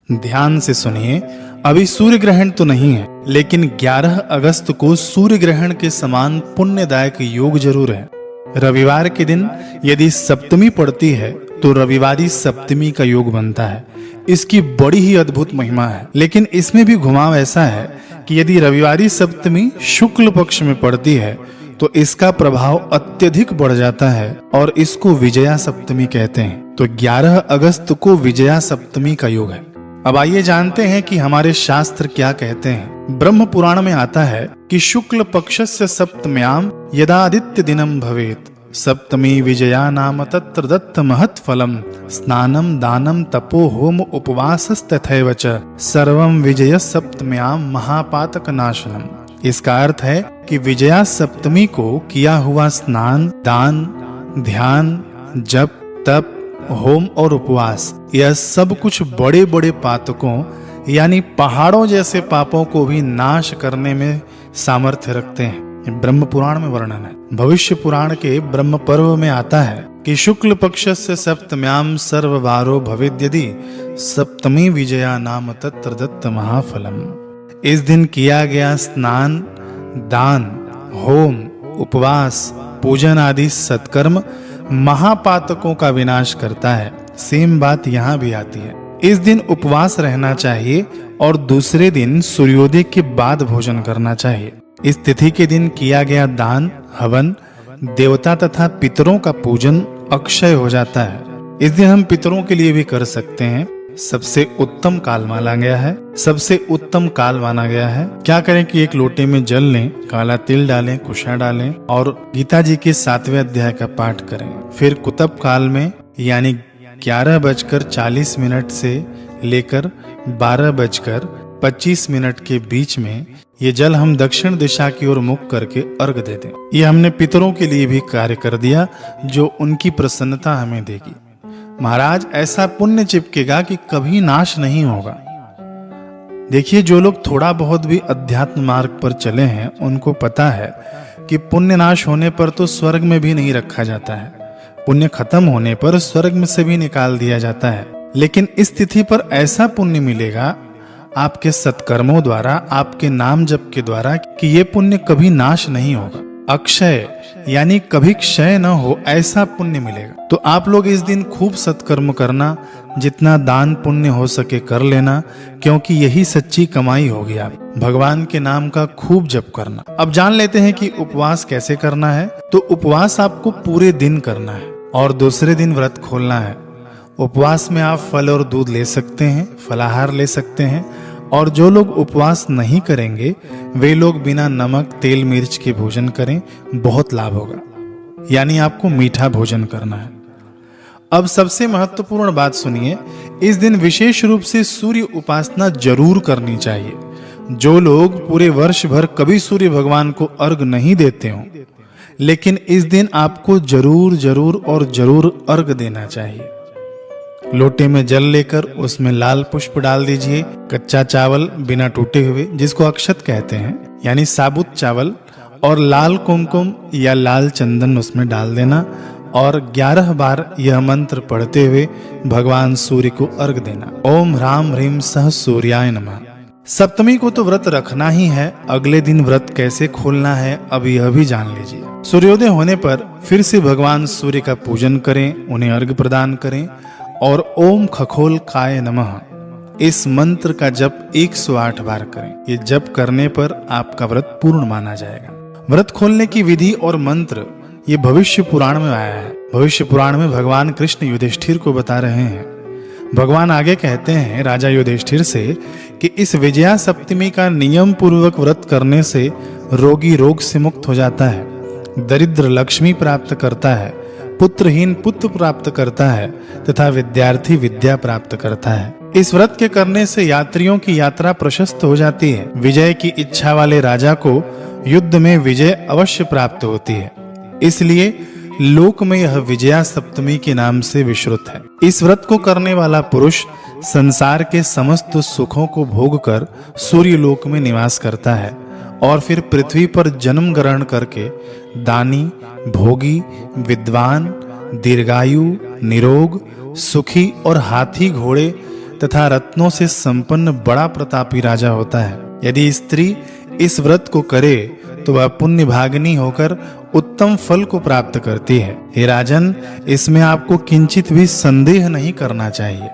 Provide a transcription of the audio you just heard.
ध्यान से सुनिए, अभी सूर्य ग्रहण तो नहीं है, लेकिन 11 अगस्त को सूर्य ग्रहण के समान पुण्यदायक योग जरूर है। रविवार के दिन यदि सप्तमी पड़ती है तो रविवारी सप्तमी का योग बनता है। इसकी बड़ी ही अद्भुत महिमा है, लेकिन इसमें भी घुमाव ऐसा है कि यदि रविवारी सप्तमी शुक्ल पक्ष में पड़ती है तो इसका प्रभाव अत्यधिक बढ़ जाता है और इसको विजया सप्तमी कहते हैं। तो 11 अगस्त को विजया सप्तमी का योग है। अब आइए जानते हैं कि हमारे शास्त्र क्या कहते हैं। ब्रह्म पुराण में आता है कि शुक्ल पक्षस्य सप्तम्याम यदादित्य दिनम भवेत सप्तमी विजया नाम तत्र दत्त महत् फलम स्नानम दानम तपो होम उपवासस्तथैव च सर्वम विजय सप्तम्याम महापातक नाशनम। इसका अर्थ है कि विजया सप्तमी को किया हुआ स्नान, दान, ध्यान, जप, तप, होम और उपवास, यह सब कुछ बड़े बड़े पातकों यानी पहाड़ों जैसे पापों को भी नाश करने में सामर्थ्य रखते हैं। ब्रह्म पुराण में वर्णन है। भविष्य पुराण के ब्रह्म पर्व में आता है कि शुक्ल पक्ष से सप्तम्याम सर्ववारो भवेद्यदि सप्तमी विजया नाम तत्र दत्त महाफलम। इस दिन किया गया स्नान, दान, होम, उपवास, पूजन आदि सत्कर्म महापातकों का विनाश करता है। सेम बात यहाँ भी आती है। इस दिन उपवास रहना चाहिए और दूसरे दिन सूर्योदय के बाद भोजन करना चाहिए। इस तिथि के दिन किया गया दान, हवन, देवता तथा पितरों का पूजन अक्षय हो जाता है। इस दिन हम पितरों के लिए भी कर सकते हैं। सबसे उत्तम काल माना गया है। क्या करें कि एक लोटे में जल लें, काला तिल डालें, कुशा डालें और गीता जी के 7वें अध्याय का पाठ करें। फिर कुतब काल में यानी 11:40 से लेकर 12:25 के बीच में ये जल हम दक्षिण दिशा की ओर मुख करके अर्घ दे दें। ये हमने पितरों के लिए भी कार्य कर दिया जो उनकी प्रसन्नता हमें देगी। महाराज, ऐसा पुण्य चिपकेगा कि कभी नाश नहीं होगा। देखिए, जो लोग थोड़ा बहुत भी अध्यात्म मार्ग पर चले हैं उनको पता है कि पुण्य नाश होने पर तो स्वर्ग में भी नहीं रखा जाता है। पुण्य खत्म होने पर स्वर्ग में से भी निकाल दिया जाता है। लेकिन इस तिथि पर ऐसा पुण्य मिलेगा आपके सत्कर्मों द्वारा, आपके नाम जप के द्वारा, कि ये पुण्य कभी नाश नहीं होगा। अक्षय यानी कभी क्षय न हो, ऐसा पुण्य मिलेगा। तो आप लोग इस दिन खूब सत्कर्म करना, जितना दान पुण्य हो सके कर लेना, क्योंकि यही सच्ची कमाई होगी। आप भगवान के नाम का खूब जप करना। अब जान लेते हैं कि उपवास कैसे करना है। तो उपवास आपको पूरे दिन करना है और दूसरे दिन व्रत खोलना है। उपवास में आप फल और दूध ले सकते हैं, फलाहार ले सकते हैं, और जो लोग उपवास नहीं करेंगे वे लोग बिना नमक, तेल, मिर्च के भोजन करें, बहुत लाभ होगा। यानी आपको मीठा भोजन करना है। अब सबसे महत्वपूर्ण बात सुनिए, इस दिन विशेष रूप से सूर्य उपासना जरूर करनी चाहिए। जो लोग पूरे वर्ष भर कभी सूर्य भगवान को अर्घ नहीं देते हों, लेकिन इस दिन आपको जरूर अर्घ देना चाहिए। लोटे में जल लेकर उसमें लाल पुष्प डाल दीजिए, कच्चा चावल बिना टूटे हुए, जिसको अक्षत कहते हैं, यानी साबुत चावल, और लाल कुमकुम या लाल चंदन उसमें डाल देना और 11 बार यह मंत्र पढ़ते हुए भगवान सूर्य को अर्घ देना। ओम ह्राम ह्रीम सह सूर्याय नमः। सप्तमी को तो व्रत रखना ही है। अगले दिन व्रत कैसे खोलना है अब यह भी जान लीजिए। सूर्योदय होने पर फिर से भगवान सूर्य का पूजन करें, उन्हें अर्घ प्रदान करें और ओम खखोल काय नमः इस मंत्र का जप 108 बार करें। ये जप करने पर आपका व्रत पूर्ण माना जाएगा। व्रत खोलने की विधि और मंत्र ये भविष्य पुराण में आया है। भविष्य पुराण में भगवान कृष्ण युधिष्ठिर को बता रहे हैं। भगवान आगे कहते हैं राजा युधिष्ठिर से कि इस विजया सप्तमी का नियम पूर्वक व्रत करने से रोगी रोग से मुक्त हो जाता है, दरिद्र लक्ष्मी प्राप्त करता है, पुत्रहीन पुत्र प्राप्त करता है तथा विद्यार्थी विद्या प्राप्त करता है। इस व्रत के करने से यात्रियों की यात्रा प्रशस्त हो जाती है। विजय की इच्छा वाले राजा को युद्ध में विजय अवश्य प्राप्त होती है। इसलिए लोक में यह विजया सप्तमी के नाम से विश्रुत है। इस व्रत को करने वाला पुरुष संसार के समस्त सुखों को भोगकर सूर्य लोक में निवास करता है और फिर पृथ्वी पर जन्म ग्रहण करके दानी, भोगी, विद्वान, दीर्घायु, निरोग, सुखी और हाथी घोड़े तथा रत्नों से संपन्न बड़ा प्रतापी राजा होता है। यदि स्त्री इस व्रत को करे तो वह पुण्य भागिनी होकर उत्तम फल को प्राप्त करती है। हे राजन, इसमें आपको किंचित भी संदेह नहीं करना चाहिए।